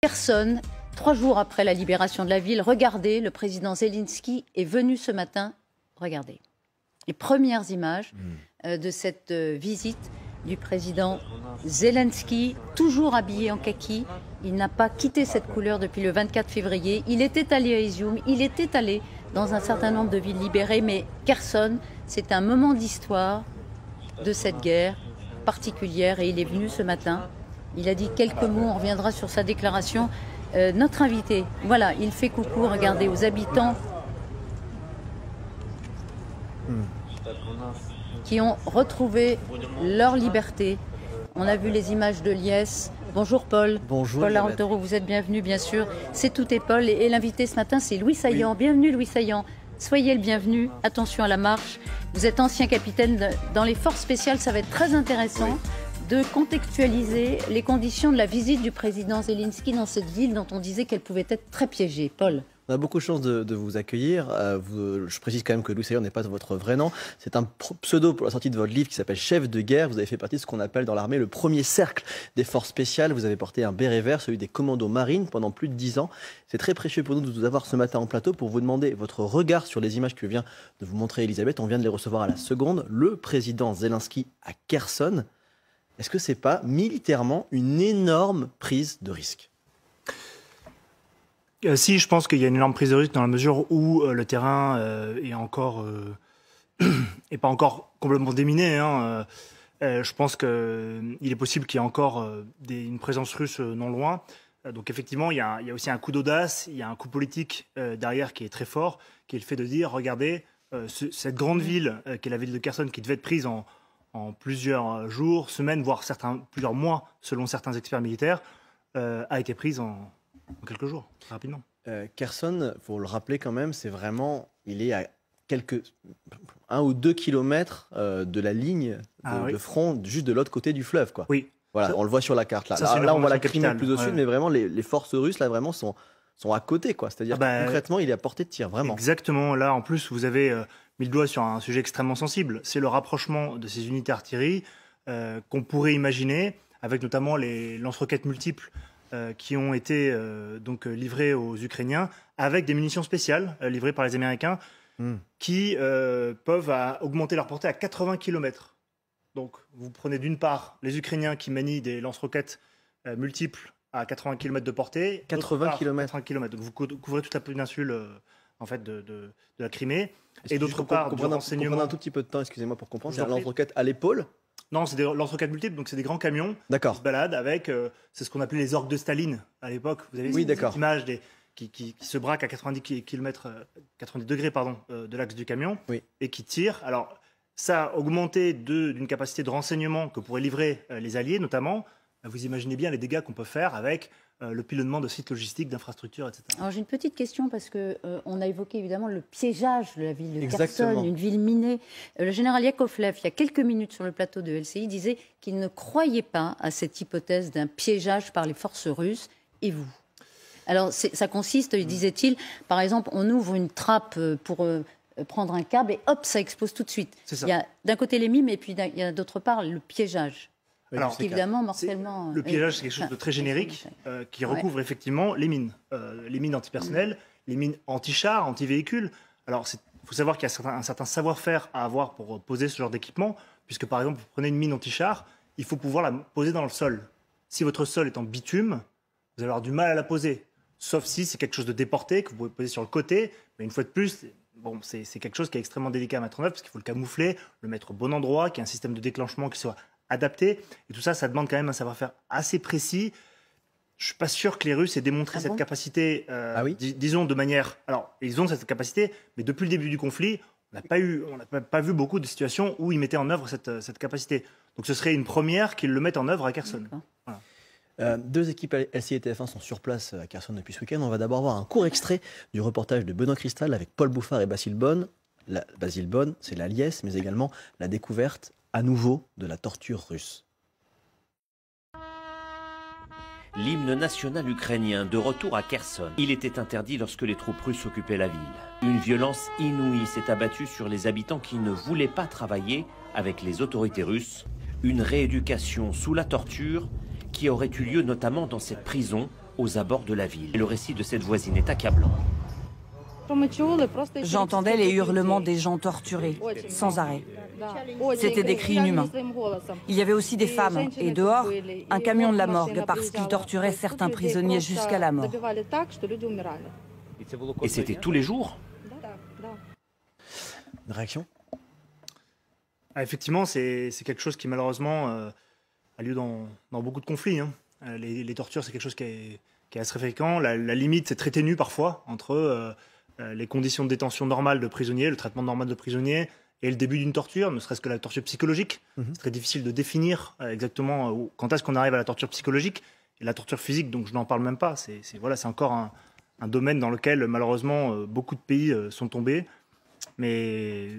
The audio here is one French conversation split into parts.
Kherson, 3 jours après la libération de la ville, regardez, le président Zelensky est venu ce matin, regardez, les premières images de cette visite du président Zelensky, toujours habillé en kaki. Il n'a pas quitté cette couleur depuis le 24 février. Il était allé à Izioum, il était allé dans un certain nombre de villes libérées, mais Kherson, c'est un moment d'histoire de cette guerre particulière et il est venu ce matin. Il a dit quelques mots, on reviendra sur sa déclaration. Notre invité, voilà, il fait coucou, regardez, aux habitants qui ont retrouvé leur liberté. On a vu les images de Liesse. Bonjour Paul. Bonjour. Paul Larentero, vous êtes bienvenu, bien sûr. C'est Tout est Paul. Et l'invité ce matin, c'est Louis Saillant. Oui. Bienvenue Louis Saillant. Soyez le bienvenu. Attention à la marche. Vous êtes ancien capitaine dans les forces spéciales. Ça va être très intéressant. Oui. De contextualiser les conditions de la visite du président Zelensky dans cette ville dont on disait qu'elle pouvait être très piégée. Paul. On a beaucoup de chance de vous accueillir. Je précise quand même que Louis Saillant n'est pas votre vrai nom. C'est un pseudo pour la sortie de votre livre qui s'appelle Chef de guerre. Vous avez fait partie de ce qu'on appelle dans l'armée le premier cercle des forces spéciales. Vous avez porté un béret vert, celui des commandos marines, pendant plus de 10 ans. C'est très précieux pour nous de vous avoir ce matin en plateau pour vous demander votre regard sur les images que vient de vous montrer Elisabeth. On vient de les recevoir à la seconde. Le président Zelensky à Kherson. Est-ce que ce n'est pas militairement une énorme prise de risque ? Si, je pense qu'il y a une énorme prise de risque dans la mesure où le terrain est encore est pas encore complètement déminé. Je pense qu'il est possible qu'il y ait encore une présence russe non loin. Donc effectivement, il y a aussi un coup d'audace, il y a un coup politique derrière qui est très fort, qui est le fait de dire, regardez, cette grande ville qui est la ville de Kherson, qui devait être prise en plusieurs jours, semaines, voire plusieurs mois, selon certains experts militaires, a été prise en quelques jours, rapidement. Kherson, il faut le rappeler quand même, c'est vraiment, il est à 1 ou 2 kilomètres de la ligne de front, juste de l'autre côté du fleuve, quoi. Oui. Voilà, on le voit sur la carte. Là on voit la Crimée plus au sud, mais vraiment, les forces russes, là, vraiment, sont à côté, quoi. C'est-à-dire concrètement, il est à portée de tir, vraiment. Exactement. Là, en plus, vous avez mis le doigt sur un sujet extrêmement sensible. C'est le rapprochement de ces unités artillerie qu'on pourrait imaginer, avec notamment les lance-roquettes multiples qui ont été donc livrées aux Ukrainiens, avec des munitions spéciales livrées par les Américains, qui peuvent augmenter leur portée à 80 km. Donc, vous prenez d'une part les Ukrainiens qui manient des lance-roquettes multiples à 80 km de portée. 80 km. 80 km. Donc, vous couvrez toute la péninsule en fait, de la Crimée. Et d'autre part, du renseignement... Comprendre un tout petit peu de temps, excusez-moi pour comprendre. C'est un lance-roquette à l'épaule? Non, c'est des lance-roquettes multiples, donc c'est des grands camions qui se baladent avec, c'est ce qu'on appelait les orques de Staline à l'époque. Vous avez cette image qui se braquent à 90 degrés de l'axe du camion et qui tirent. Alors, ça a augmenté d'une capacité de renseignement que pourraient livrer les Alliés, notamment. Vous imaginez bien les dégâts qu'on peut faire avec le pilonnement de sites logistiques, d'infrastructures, etc. Alors j'ai une petite question parce qu'on a évoqué évidemment le piégeage de la ville de Kherson, une ville minée. Le général Yakovlev, il y a quelques minutes sur le plateau de LCI, disait qu'il ne croyait pas à cette hypothèse d'un piégeage par les forces russes. Et vous? Alors ça consiste, disait-il, par exemple, on ouvre une trappe pour prendre un câble et hop, ça explose tout de suite. Il y a d'un côté les mimes et puis il y a d'autre part le piégeage. Alors, évidemment, mortellement. Le piégeage, c'est quelque chose de très générique qui recouvre effectivement les mines antipersonnelles, les mines anti-chars, anti-véhicules. Alors, il faut savoir qu'il y a un certain savoir-faire à avoir pour poser ce genre d'équipement, puisque par exemple, vous prenez une mine anti-char, il faut pouvoir la poser dans le sol. Si votre sol est en bitume, vous allez avoir du mal à la poser, sauf si c'est quelque chose de déporté que vous pouvez poser sur le côté. Mais une fois de plus, bon, c'est quelque chose qui est extrêmement délicat à mettre en œuvre, parce qu'il faut le camoufler, le mettre au bon endroit, qu'il y ait un système de déclenchement qui soit adapté. Et tout ça, ça demande quand même un savoir-faire assez précis. Je ne suis pas sûr que les Russes aient démontré cette capacité, disons, de manière... Alors, ils ont cette capacité, mais depuis le début du conflit, on n'a pas vu beaucoup de situations où ils mettaient en œuvre cette capacité. Donc, ce serait une première qu'ils le mettent en œuvre à Kherson. Voilà. 2 équipes LCI et TF1 sont sur place à Kherson depuis ce week-end. On va d'abord voir un court extrait du reportage de Benoît Cristal avec Paul Bouffard et Basile Bonne. Basile Bonne, c'est la liesse, mais également la découverte à nouveau de la torture russe. L'hymne national ukrainien de retour à Kherson. Il était interdit lorsque les troupes russes occupaient la ville. Une violence inouïe s'est abattue sur les habitants qui ne voulaient pas travailler avec les autorités russes. Une rééducation sous la torture qui aurait eu lieu notamment dans cette prison aux abords de la ville. Et le récit de cette voisine est accablant. J'entendais les hurlements des gens torturés, sans arrêt. C'était des cris inhumains. Il y avait aussi des femmes, et dehors, un camion de la morgue, parce qu'ils torturaient certains prisonniers jusqu'à la mort. Et c'était tous les jours? Une réaction? Effectivement, c'est quelque chose qui malheureusement a lieu dans beaucoup de conflits. Hein. Les tortures, c'est quelque chose qui est assez fréquent. La limite, c'est très ténue parfois entre les conditions de détention normales de prisonniers, le traitement normal de prisonniers, et le début d'une torture, ne serait-ce que la torture psychologique. C'est très difficile de définir exactement quand est-ce qu'on arrive à la torture psychologique. Et la torture physique, donc je n'en parle même pas. C'est encore un domaine dans lequel malheureusement beaucoup de pays sont tombés. Mais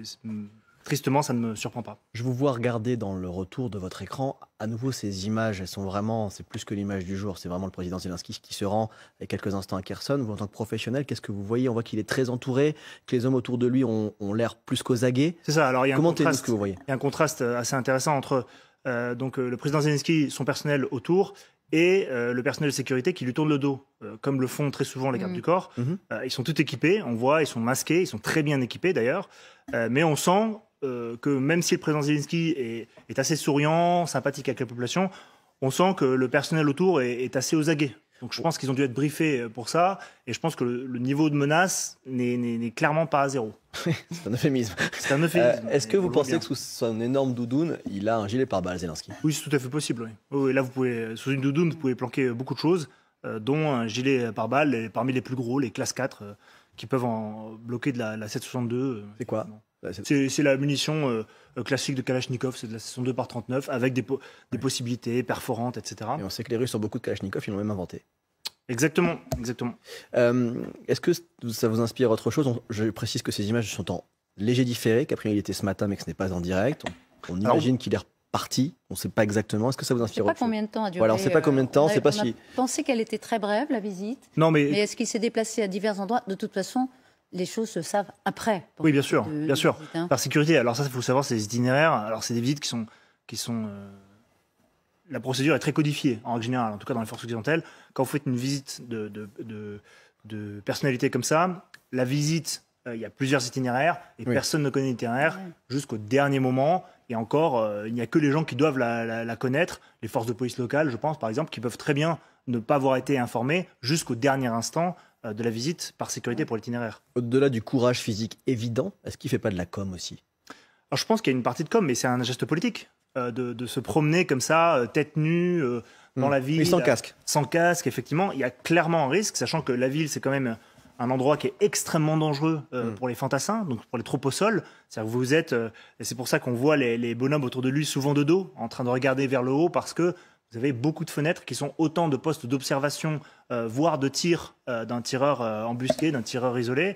tristement, ça ne me surprend pas. Je vous vois regarder dans le retour de votre écran, à nouveau ces images, elles sont vraiment, c'est plus que l'image du jour, c'est vraiment le président Zelensky qui se rend il y a quelques instants à Kherson. Vous, en tant que professionnel, qu'est-ce que vous voyez? On voit qu'il est très entouré, que les hommes autour de lui ont l'air plus qu'aux aguets. C'est ça, alors il y a un contraste, ce que vous voyez? Il y a un contraste assez intéressant entre le président Zelensky, son personnel autour, et le personnel de sécurité qui lui tourne le dos, comme le font très souvent les gardes du corps. Ils sont tous équipés, on voit, ils sont masqués, ils sont très bien équipés d'ailleurs, mais on sent que même si le président Zelensky est assez souriant, sympathique avec la population, on sent que le personnel autour est assez aux aguets. Donc je pense qu'ils ont dû être briefés pour ça, et je pense que le niveau de menace n'est clairement pas à zéro. C'est un euphémisme. C'est un euphémisme. Est-ce que vous pensez que sous son énorme doudoune, il a un gilet pare-balles, Zelensky? Oui, c'est tout à fait possible. Oui. Et là, sous une doudoune, vous pouvez planquer beaucoup de choses, dont un gilet pare-balles, parmi les plus gros, les classes 4, qui peuvent en bloquer de la 7,62. C'est quoi? C'est la munition classique de Kalachnikov, c'est de la 62 par 39, avec des possibilités perforantes, etc. Et on sait que les Russes ont beaucoup de Kalachnikov, ils l'ont même inventé. Exactement. Est-ce que ça vous inspire autre chose? Je précise que ces images sont en léger différé, qu'après il était ce matin, mais que ce n'est pas en direct. On imagine qu'il est reparti, on ne sait pas exactement. Est-ce que ça vous inspire autre chose? On ne sait pas combien de temps a duré. Voilà, on ne sait pas combien de temps. On a pensé qu'elle était très brève, la visite. Non, mais est-ce qu'il s'est déplacé à divers endroits? De toute façon, les choses se savent après. Oui, bien sûr. Visite, hein. Par sécurité. Alors ça, il faut savoir, c'est des itinéraires. Alors c'est des visites qui sont la procédure est très codifiée, en règle générale, en tout cas dans les forces occidentales. Quand vous faites une visite de personnalité comme ça, la visite, il y a plusieurs itinéraires, et personne ne connaît l'itinéraire jusqu'au dernier moment. Et encore, il n'y a que les gens qui doivent la connaître, les forces de police locales, je pense, par exemple, qui peuvent très bien ne pas avoir été informés jusqu'au dernier instant de la visite par sécurité pour l'itinéraire. Au-delà du courage physique évident, est-ce qu'il ne fait pas de la com aussi? Alors, je pense qu'il y a une partie de com, mais c'est un geste politique. De se promener comme ça, tête nue, dans la ville. Mais sans casque. Sans casque, effectivement. Il y a clairement un risque, sachant que la ville, c'est quand même un endroit qui est extrêmement dangereux pour les fantassins, donc pour les troposols. C'est-à-dire que vous êtes, et c'est pour ça qu'on voit les bonhommes autour de lui souvent de dos, en train de regarder vers le haut, parce que vous avez beaucoup de fenêtres qui sont autant de postes d'observation, voire de tir d'un tireur embusqué, d'un tireur isolé.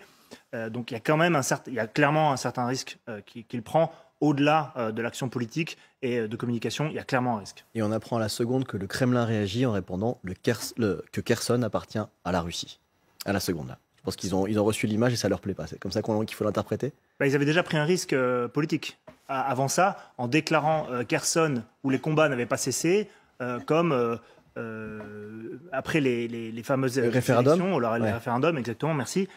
Donc il y a quand même il y a clairement un certain risque qu'il prend. Au-delà de l'action politique et de communication, il y a clairement un risque. Et on apprend à la seconde que le Kremlin réagit en répondant que Kherson appartient à la Russie. À la seconde, là. Je pense qu'ils ont reçu l'image et ça leur plaît pas. C'est comme ça qu'il faut l'interpréter? Ils avaient déjà pris un risque politique avant ça, en déclarant Kherson, où les combats n'avaient pas cessé, comme après les fameuses référendums. Les référendums, exactement, merci.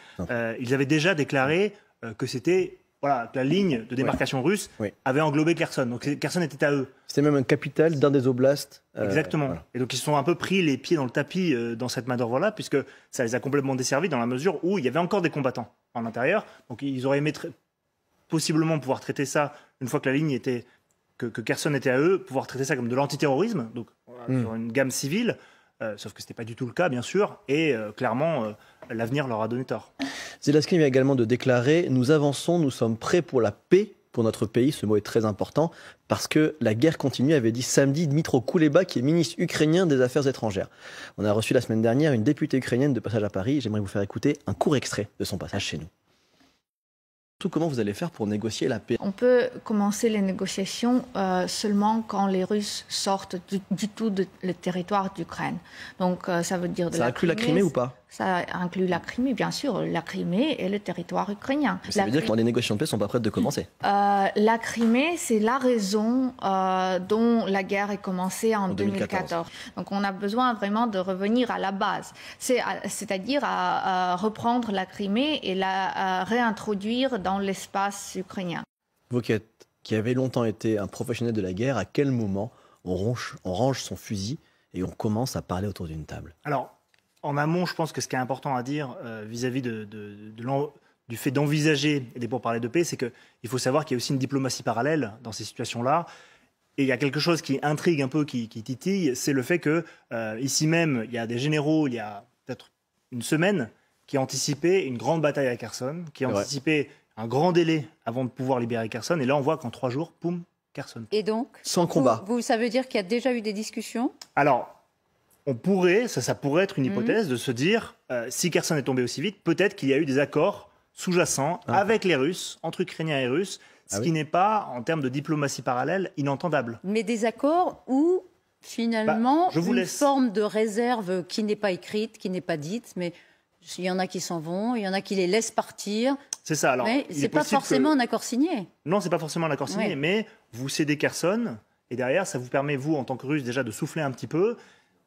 Ils avaient déjà déclaré que c'était... Voilà, que la ligne de démarcation russe avait englobé Kherson. Donc Kherson était à eux. C'était même une capitale d'un des oblasts. Exactement. Voilà. Et donc ils se sont un peu pris les pieds dans le tapis dans cette manœuvre-là, puisque ça les a complètement desservis dans la mesure où il y avait encore des combattants en intérieur. Donc ils auraient aimé possiblement pouvoir traiter ça, une fois que la ligne était, que Kherson était à eux, pouvoir traiter ça comme de l'antiterrorisme, donc sur une gamme civile. Sauf que ce n'était pas du tout le cas, bien sûr, et clairement, l'avenir leur a donné tort. Zelensky vient également de déclarer « Nous avançons, nous sommes prêts pour la paix pour notre pays ». Ce mot est très important parce que la guerre continue, avait dit samedi Dmytro Kuleba, qui est ministre ukrainien des Affaires étrangères. On a reçu la semaine dernière une députée ukrainienne de passage à Paris. J'aimerais vous faire écouter un court extrait de son passage chez nous. Comment vous allez faire pour négocier la paix? On peut commencer les négociations seulement quand les Russes sortent du tout le territoire d'Ukraine. Donc ça veut dire ça inclut la Crimée ou pas? Ça inclut la Crimée, bien sûr, la Crimée et le territoire ukrainien. Ça veut dire que les négociations de paix ne sont pas prêtes de commencer. La Crimée, c'est la raison dont la guerre est commencée en 2014. Donc on a besoin vraiment de revenir à la base, c'est-à-dire à reprendre la Crimée et la réintroduire dans l'espace ukrainien. Vous qui avez longtemps été un professionnel de la guerre, à quel moment on range son fusil et on commence à parler autour d'une table? Alors, en amont, je pense que ce qui est important à dire vis-à-vis du fait d'envisager des pourparlers de paix, c'est qu'il faut savoir qu'il y a aussi une diplomatie parallèle dans ces situations-là. Et il y a quelque chose qui intrigue un peu, qui titille, c'est le fait que ici même, il y a des généraux, il y a peut-être une semaine, qui anticipaient une grande bataille à Kherson, qui anticipaient un grand délai avant de pouvoir libérer Kherson. Et là, on voit qu'en 3 jours, poum, Kherson. Et donc, sans combat. Ça veut dire qu'il y a déjà eu des discussions? Alors, on pourrait, ça pourrait être une hypothèse de se dire, si Kherson est tombé aussi vite, peut-être qu'il y a eu des accords sous-jacents avec les Russes, entre Ukrainiens et Russes, ce qui n'est pas, en termes de diplomatie parallèle, inentendable. Mais des accords où, finalement, une forme de réserve qui n'est pas écrite, qui n'est pas dite, mais il y en a qui s'en vont, il y en a qui les laissent partir. C'est ça. Alors, mais ce n'est pas forcément un accord signé. Non, ce n'est pas forcément un accord signé, mais vous cédez Kherson, et derrière, ça vous permet, vous, en tant que Russe, déjà de souffler un petit peu,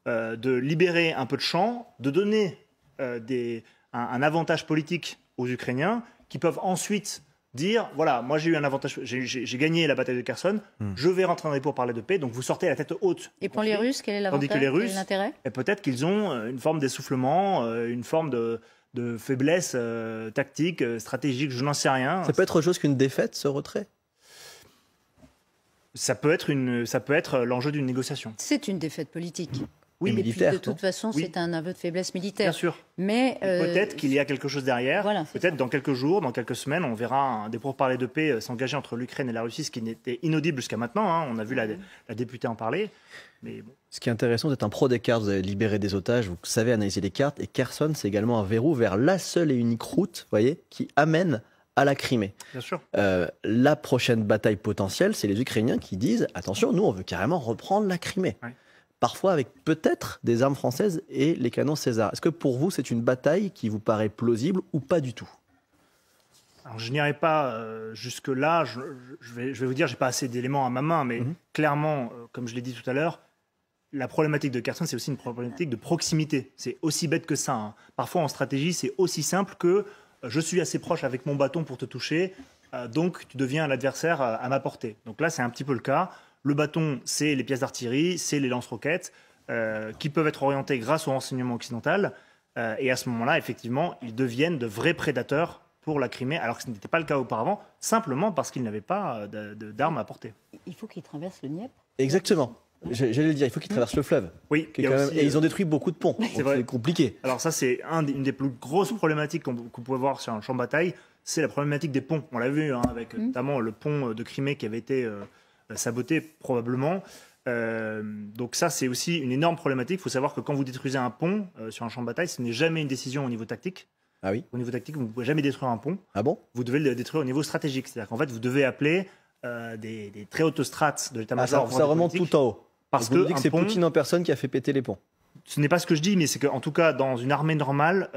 de libérer un peu de champ, de donner un avantage politique aux Ukrainiens, qui peuvent ensuite dire, voilà, moi j'ai eu un avantage, j'ai gagné la bataille de Kherson, je vais rentrer dans les pourparlers de paix, donc vous sortez à la tête haute. Et pour les Russes, quel est l'avantage? Tandis que les Russes, l'intérêt? Peut-être qu'ils ont une forme d'essoufflement, une forme de faiblesse tactique, stratégique, je n'en sais rien. Ça peut être autre chose qu'une défaite, ce retrait? Ça peut être l'enjeu d'une négociation. C'est une défaite politique. Oui, et militaire. puis, de toute façon, c'est un aveu de faiblesse militaire. Bien sûr. Mais peut-être qu'il y a quelque chose derrière. Voilà, peut-être dans quelques jours, dans quelques semaines, on verra des pourparlers de paix s'engager entre l'Ukraine et la Russie, ce qui n'était inaudible jusqu'à maintenant. Hein. On a vu la députée en parler. Mais bon. Ce qui est intéressant, vous êtes un pro des cartes, vous avez libéré des otages, vous savez analyser les cartes. Et Kherson, c'est également un verrou vers la seule et unique route, voyez, qui amène à la Crimée. Bien sûr. La prochaine bataille potentielle, c'est les Ukrainiens qui disent « Attention, nous, on veut carrément reprendre la Crimée. Ouais. » Parfois avec peut-être des armes françaises et les canons César. Est-ce que pour vous, c'est une bataille qui vous paraît plausible ou pas du tout? Alors, je n'irai pas jusque-là. Je vais vous dire, je n'ai pas assez d'éléments à ma main, mais clairement, comme je l'ai dit tout à l'heure, la problématique de Kherson, c'est aussi une problématique de proximité. C'est aussi bête que ça. Hein. Parfois, en stratégie, c'est aussi simple que je suis assez proche avec mon bâton pour te toucher, donc tu deviens un adversaire à ma portée. Donc là, c'est un petit peu le cas. Le bâton, c'est les pièces d'artillerie, c'est les lance-roquettes qui peuvent être orientées grâce au renseignement occidental. Et à ce moment-là, effectivement, ils deviennent de vrais prédateurs pour la Crimée, alors que ce n'était pas le cas auparavant, simplement parce qu'ils n'avaient pas d'armes à porter. Il faut qu'ils traversent le Dniepr. Exactement. J'allais le dire, il faut qu'ils traversent le fleuve. Oui. Et ils ont détruit beaucoup de ponts. C'est compliqué. Alors ça, c'est une des plus grosses problématiques qu'on peut voir sur un champ de bataille, c'est la problématique des ponts. On l'a vu avec notamment le pont de Crimée qui avait été saboté probablement. Donc ça, c'est aussi une énorme problématique. Il faut savoir que quand vous détruisez un pont sur un champ de bataille, ce n'est jamais une décision au niveau tactique. Ah oui. Au niveau tactique, vous ne pouvez jamais détruire un pont. Ah bon? Vous devez le détruire au niveau stratégique. C'est-à-dire qu'en fait, vous devez appeler des très hautes strates de l'état-major. Ça remonte tout en haut. Parce que c'est Poutine en personne qui a fait péter les ponts. Ce n'est pas ce que je dis, mais c'est qu'en tout cas, dans une armée normale,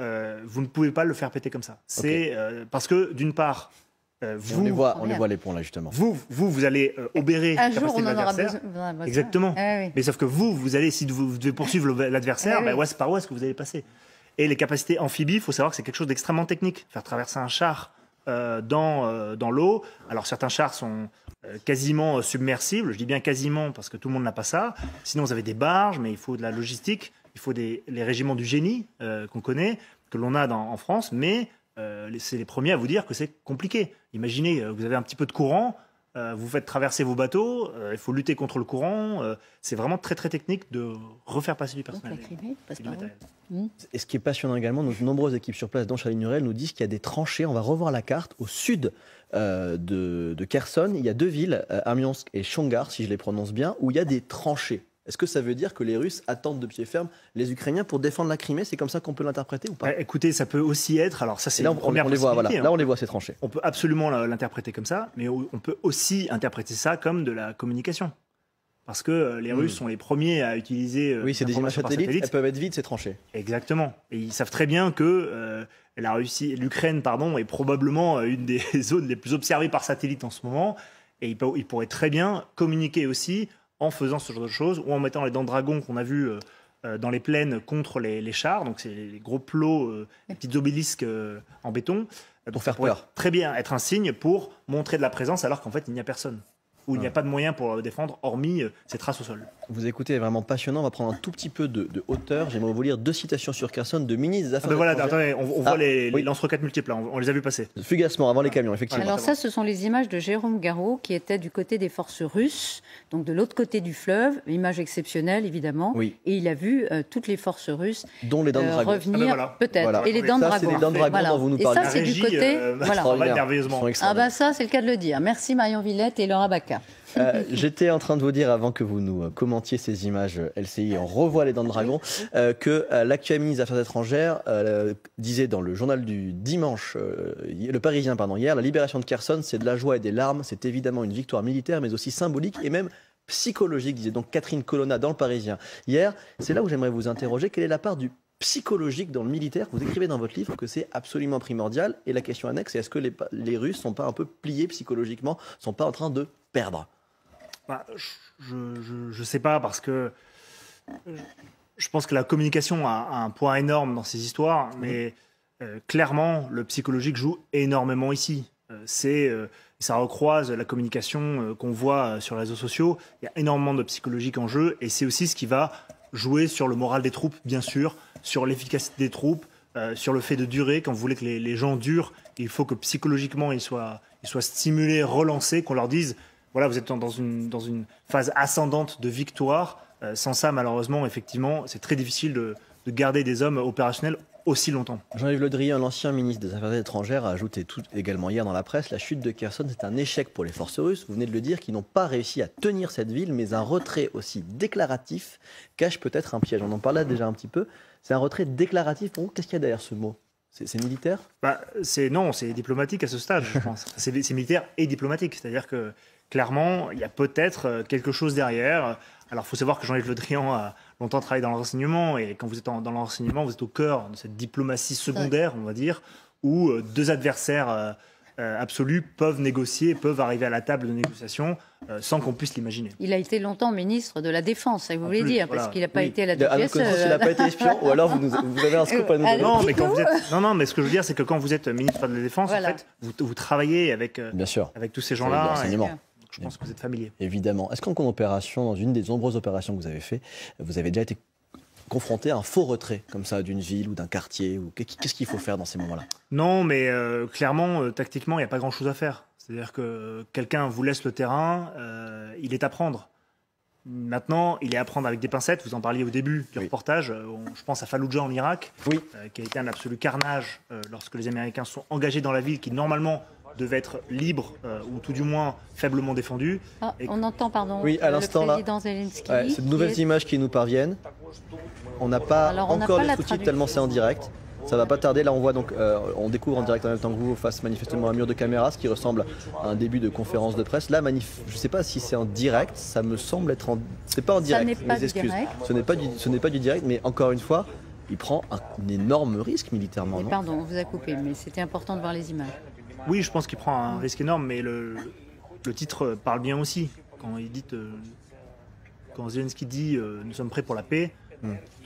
vous ne pouvez pas le faire péter comme ça. C'est parce que, d'une part, on les voit les ponts là, justement. Vous allez obérer la capacité de l'adversaire. Exactement. Oui. Mais sauf que vous allez, si vous devez poursuivre l'adversaire, c'est par où est-ce que vous allez passer? Et les capacités amphibies, il faut savoir que c'est quelque chose d'extrêmement technique. Faire traverser un char dans l'eau. Alors certains chars sont quasiment submersibles, je dis bien quasiment parce que tout le monde n'a pas ça. Sinon vous avez des barges, mais il faut de la logistique, il faut les régiments du génie qu'on connaît, que l'on a en France, mais c'est les premiers à vous dire que c'est compliqué. Imaginez, vous avez un petit peu de courant, vous faites traverser vos bateaux, il faut lutter contre le courant, c'est vraiment très très technique de refaire passer du personnel. Et ce qui est passionnant également, de nombreuses équipes sur place, dont Charline Nurel, nous disent qu'il y a des tranchées. On va revoir la carte. Au sud de Kherson, il y a 2 villes, Armiansk et Chongar, si je les prononce bien, où il y a des tranchées. Est-ce que ça veut dire que les Russes attendent de pied ferme les Ukrainiens pour défendre la Crimée? C'est comme ça qu'on peut l'interpréter ou pas? Écoutez, ça peut aussi être. Alors ça, c'est là, on les voit. Voilà. Là, on les voit ces tranchées. On peut absolument l'interpréter comme ça, mais on peut aussi interpréter ça comme de la communication. parce que les Russes sont les premiers à utiliser. Oui, c'est des images satellites, elles peuvent être vides, c'est tranché. Exactement. Et ils savent très bien que l'Ukraine, est probablement une des zones les plus observées par satellite en ce moment. Et ils pourraient très bien communiquer aussi en faisant ce genre de choses ou en mettant les dents de dragon qu'on a vu dans les plaines contre les chars. Donc c'est les gros plots, les petits obélisques en béton. Pour faire peur. Très bien être un signe pour montrer de la présence alors qu'en fait il n'y a personne. Où il n'y a pas de moyen pour le défendre, hormis ces traces au sol. Vous écoutez, vraiment passionnant. On va prendre un tout petit peu de hauteur. J'aimerais vous lire 2 citations sur Kherson de ministres des Affaires étrangères. Attendez, on voit les lance-roquettes multiples, là, on les a vus passer. Fugacement, avant les camions, effectivement. Alors ça, ce sont les images de Jérôme Garraud, qui était du côté des forces russes, donc de l'autre côté du fleuve, image exceptionnelle, évidemment. Oui. Et il a vu toutes les forces russes dont les dents de dragon. revenir, peut-être. Voilà. Et les dents de dragon. Ça, c'est les dents de dragon dont vous nous parlez. Et ça, c'est du côté... merveilleusement. Ça, c'est le cas de le dire. Merci Marion Villette et Laura Baca. J'étais en train de vous dire, avant que vous nous commentiez ces images LCI, on revoit les dents de dragon, que l'actuel ministre des Affaires étrangères disait dans le journal du dimanche, le Parisien, hier, la libération de Kherson, c'est de la joie et des larmes, c'est évidemment une victoire militaire, mais aussi symbolique et même psychologique, disait donc Catherine Colonna dans le Parisien. Hier, c'est là où j'aimerais vous interroger, quelle est la part du psychologique dans le militaire? Vous écrivez dans votre livre que c'est absolument primordial, et la question annexe, c'est est-ce que les Russes ne sont pas un peu pliés psychologiquement, ne sont pas en train de perdre? Je sais pas, parce que je pense que la communication a un poids énorme dans ces histoires, mais clairement, le psychologique joue énormément ici. Ça recroise la communication qu'on voit sur les réseaux sociaux. Il y a énormément de psychologique en jeu, et c'est aussi ce qui va jouer sur le moral des troupes, bien sûr, sur l'efficacité des troupes, sur le fait de durer. Quand vous voulez que les gens durent, il faut que psychologiquement ils soient stimulés, relancés, qu'on leur dise voilà, vous êtes dans une phase ascendante de victoire. Sans ça, malheureusement, effectivement, c'est très difficile de garder des hommes opérationnels aussi longtemps. Jean-Yves Le Drian, l'ancien ministre des Affaires étrangères, a ajouté également hier dans la presse, la chute de Kherson, c'est un échec pour les forces russes. Vous venez de le dire, qui n'ont pas réussi à tenir cette ville, mais un retrait aussi déclaratif cache peut-être un piège. On en parlait déjà un petit peu. C'est un retrait déclaratif. Qu'est-ce qu'il y a derrière ce mot? C'est militaire? Non, c'est diplomatique à ce stade, je pense. C'est militaire et diplomatique. C'est-à-dire que, clairement, il y a peut-être quelque chose derrière. Alors, il faut savoir que Jean-Yves Le Drian a longtemps travaillé dans le renseignement, et quand vous êtes dans le renseignement, vous êtes au cœur de cette diplomatie secondaire, on va dire, où deux adversaires absolus peuvent négocier, peuvent arriver à la table de négociation sans qu'on puisse l'imaginer. Il a été longtemps ministre de la Défense, vous voulez dire, parce qu'il n'a pas été à la DGSE. Il n'a pas été espion, ou alors vous avez un scoop à nous donner. Non, mais ce que je veux dire, c'est que quand vous êtes ministre de la Défense, en fait, vous travaillez avec tous ces gens-là. Je pense que vous êtes familier. Évidemment. Est-ce qu'en opération, dans une des nombreuses opérations que vous avez fait, vous avez déjà été confronté à un faux retrait comme ça d'une ville ou d'un quartier, ou qu'est-ce qu'il faut faire dans ces moments-là? Non, mais clairement, tactiquement, il n'y a pas grand-chose à faire. C'est-à-dire que quelqu'un vous laisse le terrain, il est à prendre. Maintenant, il est à prendre avec des pincettes. Vous en parliez au début du reportage. Je pense à Falloujah en Irak, qui a été un absolu carnage lorsque les Américains sont engagés dans la ville, qui normalement devait être libre ou tout du moins faiblement défendu. On entend, le président Zelensky. C'est de nouvelles images qui nous parviennent. On n'a pas encore les sous-titres tellement c'est en direct. Ça va pas tarder. Là, on voit donc, on découvre en direct en même temps que vous, face manifestement à un mur de caméra, ce qui ressemble à un début de conférence de presse. Là, je sais pas si c'est en direct. Ça me semble être c'est pas en direct. Mes excuses. Ce n'est pas du direct, mais encore une fois, il prend un énorme risque militairement. Non pardon, on vous a coupé, mais c'était important de voir les images. Oui, je pense qu'il prend un risque énorme, mais le titre parle bien aussi. Quand Zelensky dit nous sommes prêts pour la paix,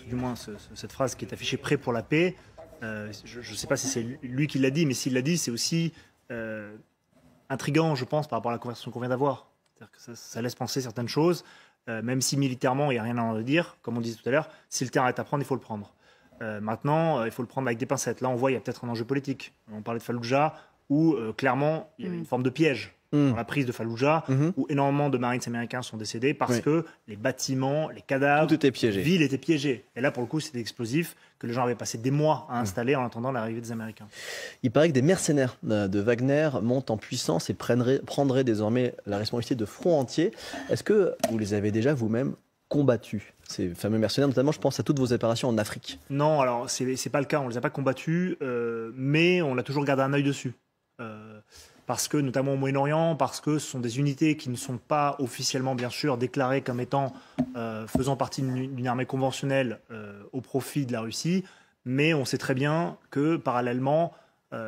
du moins cette phrase qui est affichée prêt pour la paix, je ne sais pas si c'est lui qui l'a dit, mais s'il l'a dit, c'est aussi intriguant, je pense, par rapport à la conversation qu'on vient d'avoir. C'est-à-dire que ça laisse penser certaines choses, même si militairement il n'y a rien à en dire, comme on disait tout à l'heure, si le terrain est à prendre, il faut le prendre. Maintenant, il faut le prendre avec des pincettes. Là, on voit il y a peut-être un enjeu politique. On parlait de Falloujah, où clairement il y a une forme de piège dans la prise de Falloujah, où énormément de Marines américains sont décédés parce que les bâtiments, les cadavres, la ville étaient piégés. Et là, pour le coup, c'était explosif que les gens avaient passé des mois à installer en attendant l'arrivée des Américains. Il paraît que des mercenaires de Wagner montent en puissance et prendraient désormais la responsabilité de front entier. Est-ce que vous les avez déjà vous-même combattus, ces fameux mercenaires? Notamment, je pense à toutes vos opérations en Afrique. Non, alors c'est pas le cas. On les a pas combattus, mais on a toujours gardé un œil dessus. parce que, notamment au Moyen-Orient, parce que ce sont des unités qui ne sont pas officiellement, bien sûr, déclarées comme étant faisant partie d'une armée conventionnelle au profit de la Russie, mais on sait très bien que, parallèlement,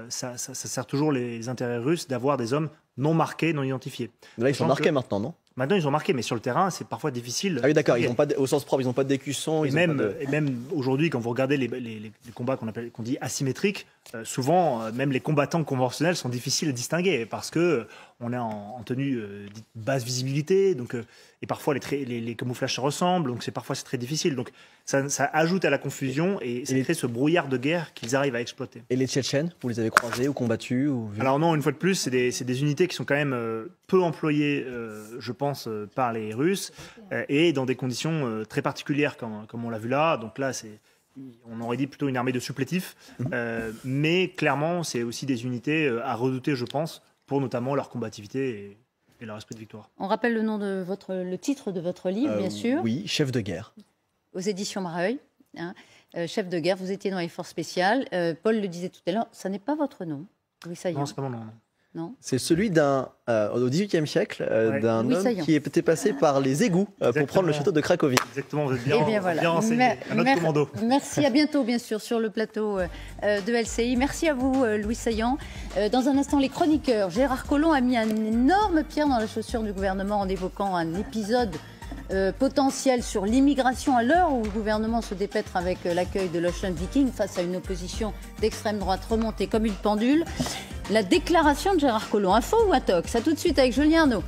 ça sert toujours les intérêts russes d'avoir des hommes non marqués, non identifiés. Là, ils sont marqués maintenant, non? Maintenant, ils ont marqué, mais sur le terrain, c'est parfois difficile. Ah oui, d'accord, au sens propre, ils n'ont pas d'écusson. Et même aujourd'hui, quand vous regardez les combats qu'on dit asymétriques, souvent, même les combattants conventionnels sont difficiles à distinguer parce qu'on est en tenue dite basse visibilité, donc, et parfois les camouflages se ressemblent, donc parfois c'est très difficile. Donc ça ajoute à la confusion et ça crée ce brouillard de guerre qu'ils arrivent à exploiter. Et les Tchétchènes, vous les avez croisés ou combattus Alors non, une fois de plus, c'est des unités qui sont quand même peu employées, je pense, par les Russes, et dans des conditions très particulières, comme on l'a vu là. Donc là, on aurait dit plutôt une armée de supplétifs, mais clairement, c'est aussi des unités à redouter, je pense, pour notamment leur combativité et leur esprit de victoire. On rappelle le titre de votre livre, bien sûr. Oui, Chef de guerre. Aux éditions Mareuil. Chef de guerre, vous étiez dans les forces spéciales. Paul le disait tout à l'heure, ça n'est pas votre nom, Louis Saillant. Non, c'est pas mon nom. Non. C'est celui au XVIIIe siècle, d'un homme qui était passé par les égouts pour prendre le château de Cracovie. Exactement, vous êtes bien renseigné. Un autre commando. Merci, à bientôt bien sûr sur le plateau de LCI. Merci à vous Louis Saillant. Dans un instant, les chroniqueurs. Gérard Collomb a mis un énorme pierre dans la chaussure du gouvernement en évoquant un épisode potentiel sur l'immigration à l'heure où le gouvernement se dépêtre avec l'accueil de l'Ocean Viking face à une opposition d'extrême droite remontée comme une pendule. La déclaration de Gérard Collomb, info ou intox? À tout de suite avec Julien Arnaud.